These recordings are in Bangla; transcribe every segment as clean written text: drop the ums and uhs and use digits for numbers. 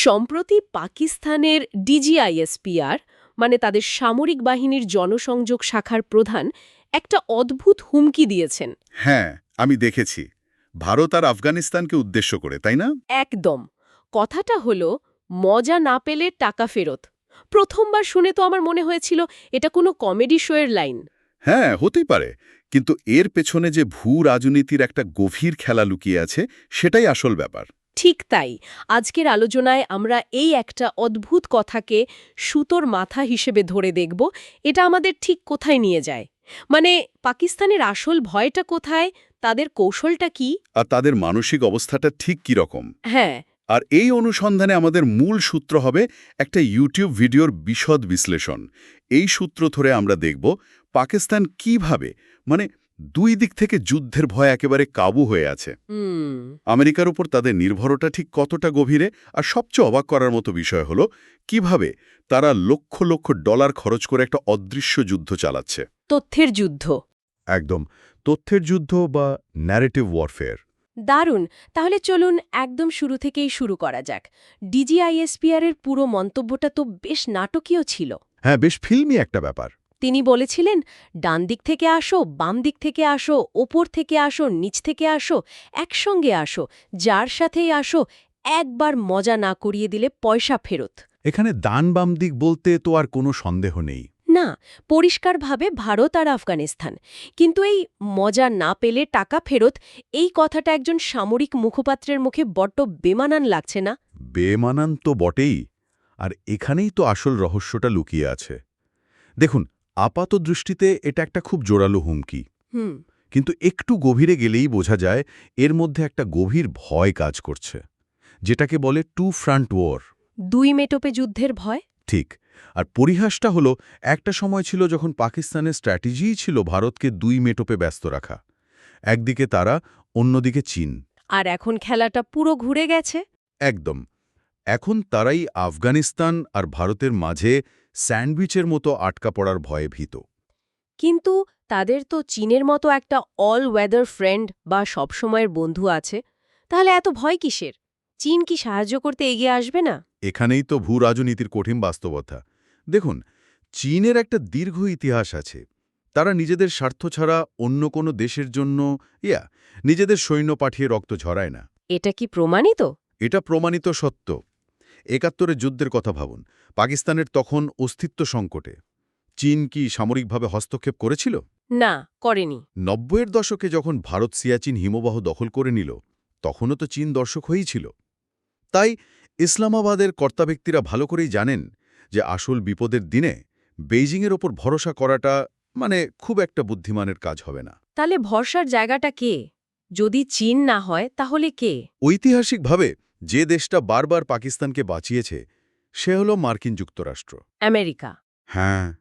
সম্প্রতি পাকিস্তানের ডিজিআইএসপিআর মানে তাদের সামরিক বাহিনীর জনসংযোগ শাখার প্রধান একটা অদ্ভুত হুমকি দিয়েছেন। হ্যাঁ, আমি দেখেছি। ভারত আর আফগানিস্তানকে উদ্দেশ্য করে, তাই না? একদম। কথাটা হলো মজা না পেলে টাকা ফেরত। প্রথমবার শুনে তো আমার মনে হয়েছিল এটা কোনো কমেডি শোয়ের লাইন। হ্যাঁ, হতেই পারে। কিন্তু এর পেছনে যে ভূ-রাজনীতির একটা গভীর খেলা লুকিয়ে আছে, সেটাই আসল ব্যাপার। ঠিক তাই। আজকের আলোচনায় আমরা এই একটা অদ্ভুত কথাকে সুতোর মাথা হিসেবে ধরে দেখব এটা আমাদের ঠিক কোথায় নিয়ে যায়। মানে পাকিস্তানের আসল ভয়টা কোথায়, তাদের কৌশলটা কি? আর তাদের মানসিক অবস্থাটা ঠিক কী রকম। হ্যাঁ। আর এই অনুসন্ধানে আমাদের মূল সূত্র হবে একটা ইউটিউব ভিডিওর বিশদ বিশ্লেষণ। এই সূত্র ধরে আমরা দেখব পাকিস্তান কিভাবে দুই দিক থেকে যুদ্ধের ভয় একেবারে কাবু হয়ে আছে। আমেরিকার উপর তাদের নির্ভরতা ঠিক কতটা গভীরে, আর সবচেয়ে অবাক করার মতো বিষয় হলো কিভাবে তারা লক্ষ লক্ষ ডলার খরচ করে একটা অদৃশ্য যুদ্ধ চালাচ্ছে। তথ্যের যুদ্ধ। একদম, তথ্যের যুদ্ধ বা ন্যারেটিভ ওয়ারফেয়ার। দারুণ। তাহলে চলুন একদম শুরু থেকেই শুরু করা যাক। ডিজিআইএসপিআর এর পুরো মন্তব্যটা তো বেশ নাটকীয় ছিল। হ্যাঁ, বেশ ফিল্মি একটা ব্যাপার। তিনি বলেছিলেন, ডান দিক থেকে আসো, বাম দিক থেকে আসো, ওপর থেকে আসো, নিচ থেকে আসো, একসঙ্গে আসো, যার সাথেই আসো, একবার মজা না করিয়ে দিলে পয়সা ফেরত। এখানে ডান বাম দিক বলতে তো আর কোনো সন্দেহ নেই। না, পরিষ্কারভাবে ভারত আর আফগানিস্তান। কিন্তু এই মজা না পেলে টাকা ফেরত, এই কথাটা একজন সামরিক মুখপাত্রের মুখে বড্ড বেমানান লাগছে না? বেমানান তো বটেই। আর এখানেই তো আসল রহস্যটা লুকিয়ে আছে। দেখুন, আপাত দৃষ্টিতে এটা একটা খুব জোরালো হুমকি। কিন্তু একটু গভীরে গেলেই বোঝা যায় এর মধ্যে একটা গভীর ভয় কাজ করছে, যেটাকে বলে টু ফ্রন্ট ওয়ার। দুই মেটপে যুদ্ধের ভয়। ঠিক। আর পরিহাসটা হলো, একটা সময় ছিল যখন পাকিস্তানের স্ট্র্যাটেজিই ছিল ভারতকে দুই মেটপে ব্যস্ত রাখা। একদিকে তারা, অন্যদিকে চীন। আর এখন খেলাটা পুরো ঘুরে গেছে। একদম। এখন তারাই আফগানিস্তান আর ভারতের মাঝে স্যান্ডউইচের মতো আটকা পড়ার ভয়ে ভীত। কিন্তু তাদের তো চীনের মতো একটা অল ওয়েদার ফ্রেন্ড বা সবসময়ের বন্ধু আছে। তাহলে এত ভয় কিসের? চীন কি সাহায্য করতে এগিয়ে আসবে না? এখানেই তো ভূ-রাজনীতির কঠিন বাস্তবতা। দেখুন, চীনের একটা দীর্ঘ ইতিহাস আছে। তারা নিজেদের স্বার্থ ছাড়া অন্য কোনো দেশের জন্য নিজেদের সৈন্য পাঠিয়ে রক্ত ঝরায় না। এটা কি প্রমাণিত? এটা প্রমাণিত সত্য। ৭১-এর যুদ্ধের কথা ভাবুন। পাকিস্তানের তখন অস্তিত্ব সংকটে। চীন কি সামরিকভাবে হস্তক্ষেপ করেছিল? না, করেনি। ৯০-এর দশকে যখন ভারত সিয়াচিন হিমবাহ দখল করে নিল, তখনও তো চীন দর্শক হয়েই ছিল। তাই ইসলামাবাদের কর্তাব্যক্তিরা ভালো করেই জানেন যে আসল বিপদের দিনে বেইজিংয়ের ওপর ভরসা করাটা খুব একটা বুদ্ধিমানের কাজ হবে না। তাহলে ভরসার জায়গাটা কে? যদি চীন না হয় তাহলে কে? ঐতিহাসিকভাবে যে দেশটা বারবার পাকিস্তানকে বাঁচিয়েছে সে হল মার্কিন যুক্তরাষ্ট্র। আমেরিকা। হ্যাঁ,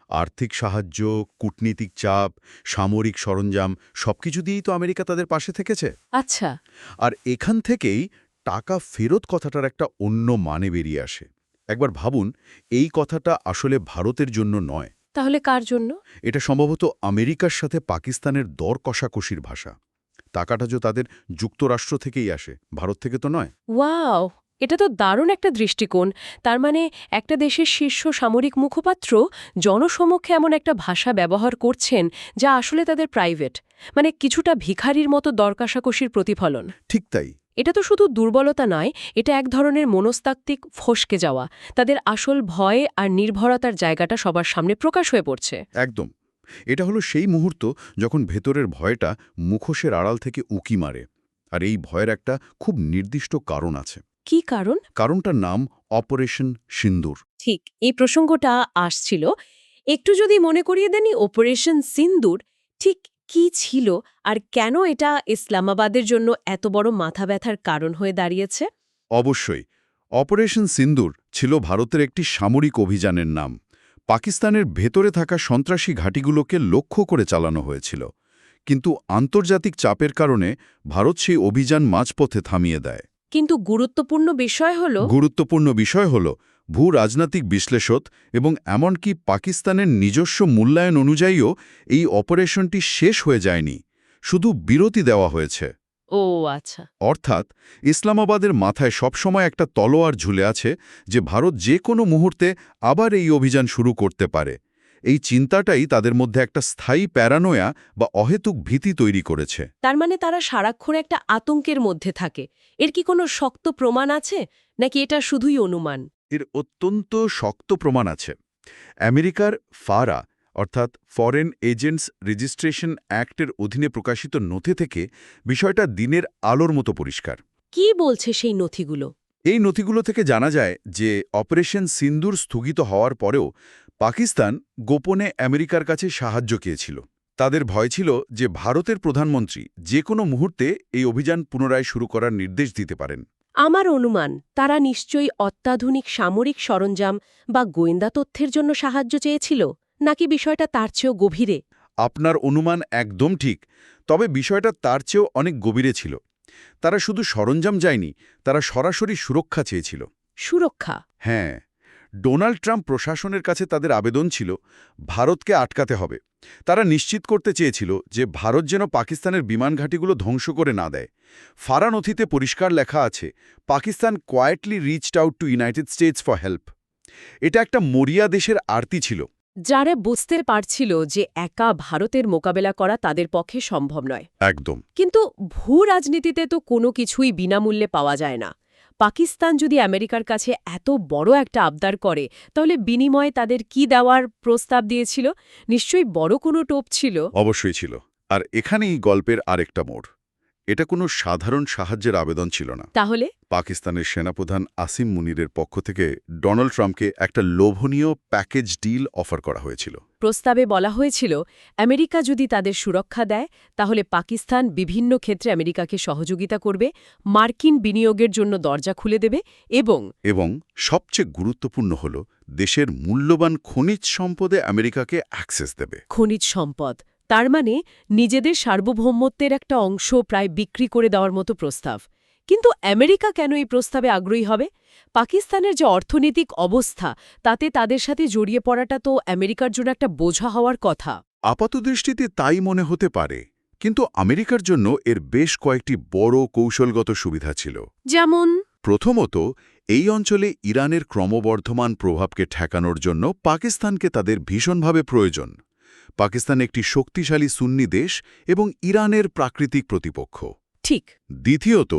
আর্থিক সাহায্য, কূটনীতিক চাপ, সামরিক সরঞ্জাম সবকিছু দিয়েই তো আমেরিকা তাদের পাশে থেকেছে। আচ্ছা। আর এখান থেকেই টাকা ফেরত কথাটার একটা অন্য মানে বেরিয়ে আসে। একবার ভাবুন, এই কথাটা আসলে ভারতের জন্য নয়। তাহলে কার জন্য? এটা সম্ভবত আমেরিকার সাথে পাকিস্তানের দর কষাকষির ভাষা। টাকাটা যে তাদের যুক্তরাষ্ট্র থেকেই আসে, ভারত থেকে তো নয়। ওয়াও! এটা তো দারুণ একটা দৃষ্টিকোণ। তার মানে একটা দেশের শীর্ষ সামরিক মুখপাত্র জনসমক্ষে এমন একটা ভাষা ব্যবহার করছেন যা আসলে তাদের প্রাইভেট। মানে কিছুটা ভিখারির মতো দরকষাকষির প্রতিফলন। ঠিক তাই। এটা তো শুধু দুর্বলতা নয়, এটা এক ধরনের মনস্তাত্ত্বিক ফসকে যাওয়া। তাদের আসল ভয় আর নির্ভরতার জায়গাটা সবার সামনে প্রকাশ হয়ে পড়ছে। একদম। এটা হলো সেই মুহূর্ত যখন ভেতরের ভয়টা মুখোশের আড়াল থেকে উকি মারে। আর এই ভয়ের একটা খুব নির্দিষ্ট কারণ আছে। কি কারণ? কারণটার নাম অপারেশন সিন্দুর। ঠিক এই প্রসঙ্গটা আসছিল। একটু যদি মনে করিয়ে দেনি, অপারেশন সিন্দুর ঠিক কি ছিল আর কেন এটা ইসলামাবাদের জন্য এত বড় মাথা ব্যথার কারণ হয়ে দাঁড়িয়েছে? অবশ্যই। অপারেশন সিন্দুর ছিল ভারতের একটি সামরিক অভিযানের নাম। পাকিস্তানের ভেতরে থাকা সন্ত্রাসী ঘাঁটিগুলোকে লক্ষ্য করে চালানো হয়েছিল। কিন্তু আন্তর্জাতিক চাপের কারণে ভারত সেই অভিযান মাঝপথে থামিয়ে দেয়। কিন্তু গুরুত্বপূর্ণ বিষয় হল ভূ-রাজনৈতিক বিশ্লেষক এবং এমনকি পাকিস্তানের নিজস্ব মূল্যায়ন অনুযায়ীও এই অপারেশনটি শেষ হয়ে যায়নি, শুধু বিরতি দেওয়া হয়েছে। ও আচ্ছা। অর্থাৎ ইসলামাবাদের মাথায় সবসময় একটা তলোয়ার ঝুলে আছে যে ভারত যে কোনো মুহূর্তে আবার এই অভিযান শুরু করতে পারে। এই চিন্তাটাই তাদের মধ্যে একটা স্থায়ী প্যারানোয়া বা অহেতুক ভীতি তৈরি করেছে। তার মানে তারা সারাক্ষণ একটা আতঙ্কের মধ্যে থাকে। এর কি কোনো শক্ত প্রমাণ আছে, নাকি এটা শুধুই অনুমান? এর অত্যন্ত শক্ত প্রমাণ আছে। আমেরিকার ফারা অর্থাৎ ফরেন এজেন্টস রেজিস্ট্রেশন অ্যাক্টের অধীনে প্রকাশিত নথি থেকে বিষয়টা দিনের আলোর মতো পরিষ্কার। কি বলছে সেই নথিগুলো? এই নথিগুলো থেকে জানা যায় যে অপারেশন সিন্দুর স্থগিত হওয়ার পরেও পাকিস্তান গোপনে আমেরিকার কাছে সাহায্য চেয়েছিল। তাদের ভয় ছিল যে ভারতের প্রধানমন্ত্রী যে কোনো মুহূর্তে এই অভিযান পুনরায় শুরু করার নির্দেশ দিতে পারেন। আমার অনুমান তারা নিশ্চয়ই অত্যাধুনিক সামরিক সরঞ্জাম বা গোয়েন্দা তথ্যের জন্য সাহায্য চেয়েছিল, নাকি বিষয়টা তার চেয়েও গভীরে? আপনার অনুমান একদম ঠিক, তবে বিষয়টা তার চেয়েও অনেক গভীরে ছিল। তারা শুধু সরঞ্জাম যায়নি, তারা সরাসরি সুরক্ষা চেয়েছিল। সুরক্ষা? হ্যাঁ, ডোনাল্ড ট্রাম্প প্রশাসনের কাছে তাদের আবেদন ছিল ভারতকে আটকাতে হবে। তারা নিশ্চিত করতে চেয়েছিল যে ভারত যেন পাকিস্তানের বিমান ঘাঁটিগুলো ধ্বংস করে না দেয়। ফারা নথিতে পরিষ্কার লেখা আছে, Pakistan quietly reached out to United states for help. এটা একটা মরিয়া দেশের আরতি ছিল। যারা বুঝতে পারছিল যে একা ভারতের মোকাবেলা করা তাদের পক্ষে সম্ভব নয়। একদম। কিন্তু ভূ রাজনীতিতে তো কোনো কিছুই বিনামূল্যে পাওয়া যায় না। পাকিস্তান যদি আমেরিকার কাছে এত বড় একটা আবদার করে, তাহলে বিনিময়ে তাদের কি দেওয়ার প্রস্তাব দিয়েছিল? নিশ্চয়ই বড় কোনো টোপ ছিল। অবশ্যই ছিল। আর এখানেই গল্পের আরেকটা মোড়। এটা কোনো সাধারণ সাহায্যের আবেদন ছিল না। তাহলে পাকিস্তানের সেনাপ্রধান আসিম মুনিরের পক্ষ থেকে ডোনাল্ড ট্রাম্পকে একটা লোভনীয় প্যাকেজ ডিল অফার করা হয়েছিল। প্রস্তাবে বলা হয়েছিল, আমেরিকা যদি তাদের সুরক্ষা দেয়, তাহলে পাকিস্তান বিভিন্ন ক্ষেত্রে আমেরিকাকে সহযোগিতা করবে, মার্কিন বিনিয়োগের জন্য দরজা খুলে দেবে এবং সবচেয়ে গুরুত্বপূর্ণ হল দেশের মূল্যবান খনিজ সম্পদে আমেরিকাকে অ্যাক্সেস দেবে। খনিজ সম্পদ। তার মানে নিজেদের সার্বভৌমত্বের একটা অংশ প্রায় বিক্রি করে দেওয়ার মতো প্রস্তাব। কিন্তু আমেরিকা কেন এই প্রস্তাবে আগ্রহী হবে? পাকিস্তানের যে অর্থনৈতিক অবস্থা, তাতে তাদের সাথে জড়িয়ে পড়াটা তো আমেরিকার জন্য একটা বোঝা হওয়ার কথা। আপাতদৃষ্টিতে তাই মনে হতে পারে, কিন্তু আমেরিকার জন্য এর বেশ কয়েকটি বড় কৌশলগত সুবিধা ছিল। যেমন? প্রথমত, এই অঞ্চলে ইরানের ক্রমবর্ধমান প্রভাবকে ঠেকানোর জন্য পাকিস্তানকে তাদের ভীষণভাবে প্রয়োজন। পাকিস্তান একটি শক্তিশালী সুন্নি দেশ এবং ইরানের প্রাকৃতিক প্রতিপক্ষ। ঠিক। দ্বিতীয়ত,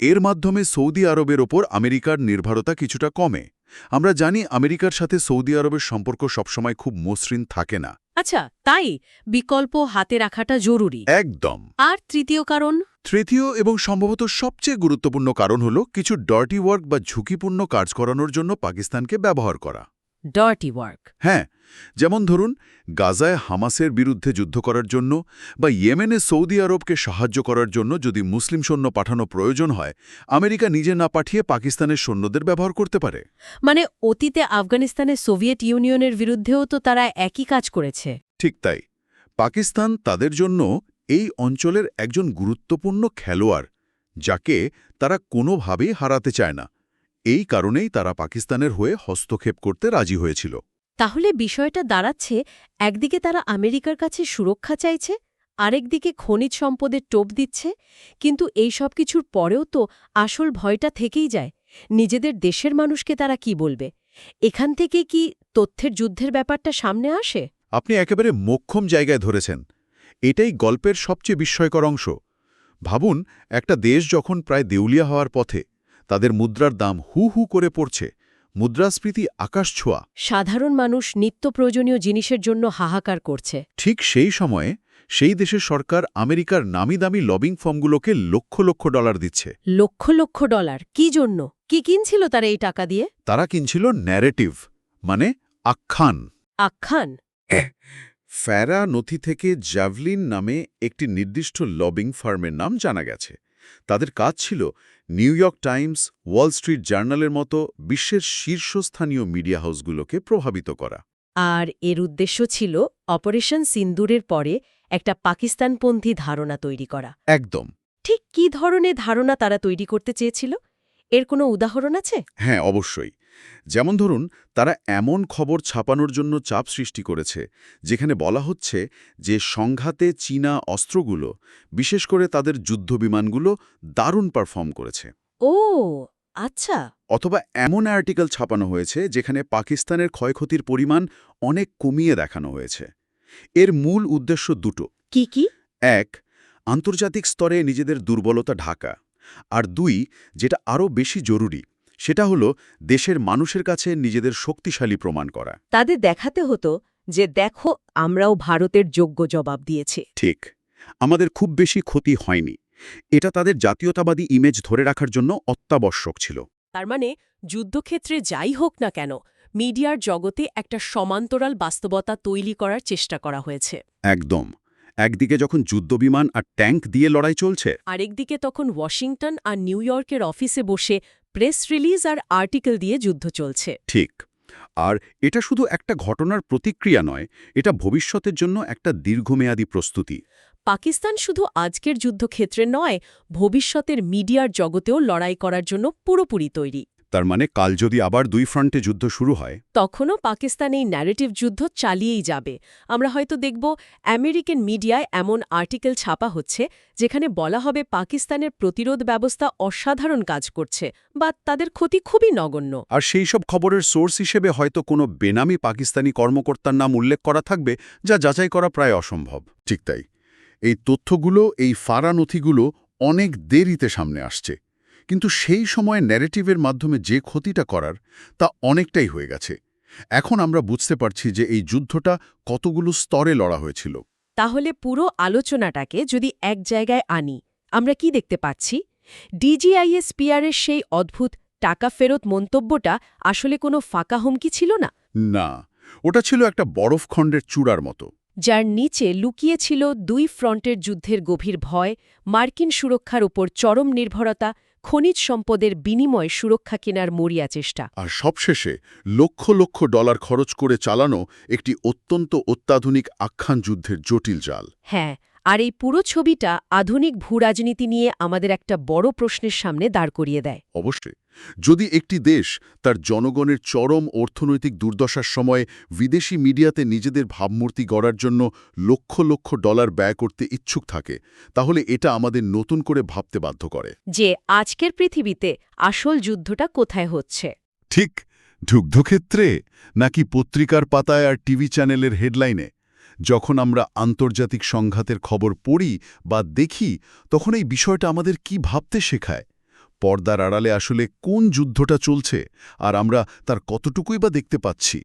এর মাধ্যমে সৌদি আরবের ওপর আমেরিকার নির্ভরতা কিছুটা কমে। আমরা জানি আমেরিকার সাথে সৌদি আরবের সম্পর্ক সবসময় খুব মসৃণ থাকে না। আচ্ছা, তাই বিকল্প হাতে রাখাটা জরুরি। একদম। আর তৃতীয় কারণ? তৃতীয় এবং সম্ভবত সবচেয়ে গুরুত্বপূর্ণ কারণ হল কিছু ডার্টি ওয়ার্ক বা ঝুঁকিপূর্ণ কাজ করানোর জন্য পাকিস্তানকে ব্যবহার করা। Dirty work? হ্যাঁ, যেমন ধরুন গাজায় হামাসের বিরুদ্ধে যুদ্ধ করার জন্য বা ইয়েমেনে সৌদি আরবকে সাহায্য করার জন্য যদি মুসলিম সৈন্য পাঠানো প্রয়োজন হয়, আমেরিকা নিজে না পাঠিয়ে পাকিস্তানের সৈন্যদের ব্যবহার করতে পারে। মানে অতীতে আফগানিস্তানের সোভিয়েত ইউনিয়নের বিরুদ্ধেও তো তারা একই কাজ করেছে। ঠিক তাই। পাকিস্তান তাদের জন্য এই অঞ্চলের একজন গুরুত্বপূর্ণ খেলোয়াড়, যাকে তারা কোনোভাবেই হারাতে চায় না। এই কারণেই তারা পাকিস্তানের হয়ে হস্তক্ষেপ করতে রাজি হয়েছিল। তাহলে বিষয়টা দাঁড়াচ্ছে, একদিকে তারা আমেরিকার কাছে সুরক্ষা চাইছে, আরেকদিকে খনিজ সম্পদের টোপ দিচ্ছে। কিন্তু এই সব কিছুর পরেও তো আসল ভয়টা থেকেই যায়। নিজেদের দেশের মানুষকে তারা কি বলবে? এখান থেকে কি তথ্যের যুদ্ধের ব্যাপারটা সামনে আসে? আপনি একেবারে মোক্ষম জায়গায় ধরেছেন। এটাই গল্পের সবচেয়ে বিস্ময়কর অংশ। ভাবুন, একটা দেশ যখন প্রায় দেউলিয়া হওয়ার পথে, তাদের মুদ্রার দাম হু হু করে পড়ছে, মুদ্রাস্ফীতি আকাশছোঁয়া, সাধারণ মানুষ নিত্য প্রয়োজনীয় জিনিসের জন্য হাহাকার করছে। ঠিক সেই সময়ে সেই দেশের সরকার আমেরিকার নামিদামি লবিং ফার্মগুলোকে লক্ষ লক্ষ ডলার দিচ্ছে। লক্ষ লক্ষ ডলার? কি জন্য? কি কিনছিল তারা এই টাকা দিয়ে? তারা কিনছিল ন্যারেটিভ, মানে আখ্যান। আখ্যান? ফ্যারা নথি থেকে জ্যাভলিন নামে একটি নির্দিষ্ট লবিং ফার্মের নাম জানা গেছে। তাদের কাজ ছিল New York Times, Wall Street জার্নালের মতো বিশ্বের শীর্ষস্থানীয় মিডিয়া হাউসগুলোকে প্রভাবিত করা। আর এর উদ্দেশ্য ছিল অপারেশন সিন্দুরের পরে একটা পাকিস্তানপন্থী ধারণা তৈরি করা। একদম। ঠিক কী ধরনের ধারণা তারা তৈরি করতে চেয়েছিল? এর কোনো উদাহরণ আছে? হ্যাঁ, অবশ্যই। যেমন ধরুন, তারা এমন খবর ছাপানোর জন্য চাপ সৃষ্টি করেছে যেখানে বলা হচ্ছে যে সংঘাতে চীনা অস্ত্রগুলো, বিশেষ করে তাদের যুদ্ধবিমানগুলো দারুণ পারফর্ম করেছে। ও আচ্ছা। অথবা এমন আর্টিকেল ছাপানো হয়েছে যেখানে পাকিস্তানের ক্ষয়ক্ষতির পরিমাণ অনেক কমিয়ে দেখানো হয়েছে। এর মূল উদ্দেশ্য দুটো। কি কি? এক, আন্তর্জাতিক স্তরে নিজেদের দুর্বলতা ঢাকা। আর দুই, যেটা আরও বেশি জরুরি, সেটা হলো দেশের মানুষের কাছে নিজেদের শক্তিশালী প্রমাণ করা। তাদের দেখাতে হতো যে দেখো আমরাও ভারতের যোগ্য জবাব দিয়েছি। ঠিক, আমাদের খুব বেশি ক্ষতি হয়নি। এটা তাদের জাতীয়তাবাদী ইমেজ ধরে রাখার জন্য অত্যাবশ্যক ছিল। তার মানে যুদ্ধক্ষেত্রে যাই হোক না কেন, মিডিয়ার জগতে একটা সমান্তরাল বাস্তবতা তৈরি করার চেষ্টা করা হয়েছে। একদম। একদিকে যখন যুদ্ধবিমান আর ট্যাঙ্ক দিয়ে লড়াই চলছে, আরেকদিকে তখন ওয়াশিংটন আর নিউ ইয়র্কের অফিসে বসে প্রেস রিলিজ আর আর্টিকেল দিয়ে যুদ্ধ চলছে। ঠিক। আর এটা শুধু একটা ঘটনার প্রতিক্রিয়া নয়, এটা ভবিষ্যতের জন্য একটা দীর্ঘমেয়াদী প্রস্তুতি। পাকিস্তান শুধু আজকের যুদ্ধক্ষেত্রে নয়, ভবিষ্যতের মিডিয়ার জগতেও লড়াই করার জন্য পুরোপুরি তৈরি। তার মানে কাল যদি আবার দুই ফ্রন্টে যুদ্ধ শুরু হয়, তখনও পাকিস্তান এই ন্যারেটিভ যুদ্ধ চালিয়েই যাবে। আমরা হয়তো দেখব আমেরিকান মিডিয়ায় এমন আর্টিকেল ছাপা হচ্ছে যেখানে বলা হবে পাকিস্তানের প্রতিরোধ ব্যবস্থা অসাধারণ কাজ করছে বা তাদের ক্ষতি খুবই নগণ্য। আর সেই সব খবরের সোর্স হিসেবে হয়তো কোনো বেনামি পাকিস্তানি কর্মকর্তার নাম উল্লেখ করা থাকবে, যা যাচাই করা প্রায় অসম্ভব। ঠিক তাই। এই তথ্যগুলো, এই ফারা নথিগুলো অনেক দেরিতে সামনে আসছে, কিন্তু সেই সময় ন্যারেটিভের মাধ্যমে যে ক্ষতিটা করার তা অনেকটাই হয়ে গেছে। এখন আমরা বুঝতে পারছি যে এই যুদ্ধটা কতগুলো স্তরে লড়া হয়েছিল। তাহলে পুরো আলোচনাটাকে যদি এক জায়গায় আনি, আমরা কি দেখতে পাচ্ছি? ডিজিআইএসপিআরের সেই অদ্ভুত টাকা ফেরত মন্তব্যটা আসলে কোনো ফাঁকা হুমকি ছিল না। না, ওটা ছিল একটা বরফখণ্ডের চূড়ার মতো, যার নিচে লুকিয়ে ছিল দুই ফ্রন্টের যুদ্ধের গভীর ভয়, মার্কিন সুরক্ষার উপর চরম নির্ভরতা, খনিজ সম্পদের বিনিময়ে সুরক্ষা কেনার মরিয়া চেষ্টা। আর সবশেষে লক্ষ লক্ষ ডলার খরচ করে চালানো একটি অত্যন্ত অত্যাধুনিক আখ্যান যুদ্ধের জটিল জাল। হ্যাঁ, আর এই পুরো ছবিটা আধুনিক ভূরাজনীতি নিয়ে আমাদের একটা বড় প্রশ্নের সামনে দাঁড় করিয়ে দেয়। অবশ্যই, যদি একটি দেশ তার জনগণের চরম অর্থনৈতিক দুর্দশার সময় বিদেশি মিডিয়াতে নিজেদের ভাবমূর্তি গড়ার জন্য লক্ষ লক্ষ ডলার ব্যয় করতে ইচ্ছুক থাকে, তাহলে এটা আমাদের নতুন করে ভাবতে বাধ্য করে যে আজকের পৃথিবীতে আসল যুদ্ধটা কোথায় হচ্ছে। ঠিক যুদ্ধক্ষেত্রে নাকি পত্রিকার পাতায় আর টিভি চ্যানেলের হেডলাইনে? যখন আমরা আন্তর্জাতিক সংঘাতের খবর পড়ি বা দেখি, তখন এই বিষয়টা আমাদের কি ভাবতে শেখায়? পর্দার আড়ালে আসলে কোন যুদ্ধটা চলছে আর আমরা তার কতটুকুই বা দেখতে পাচ্ছি?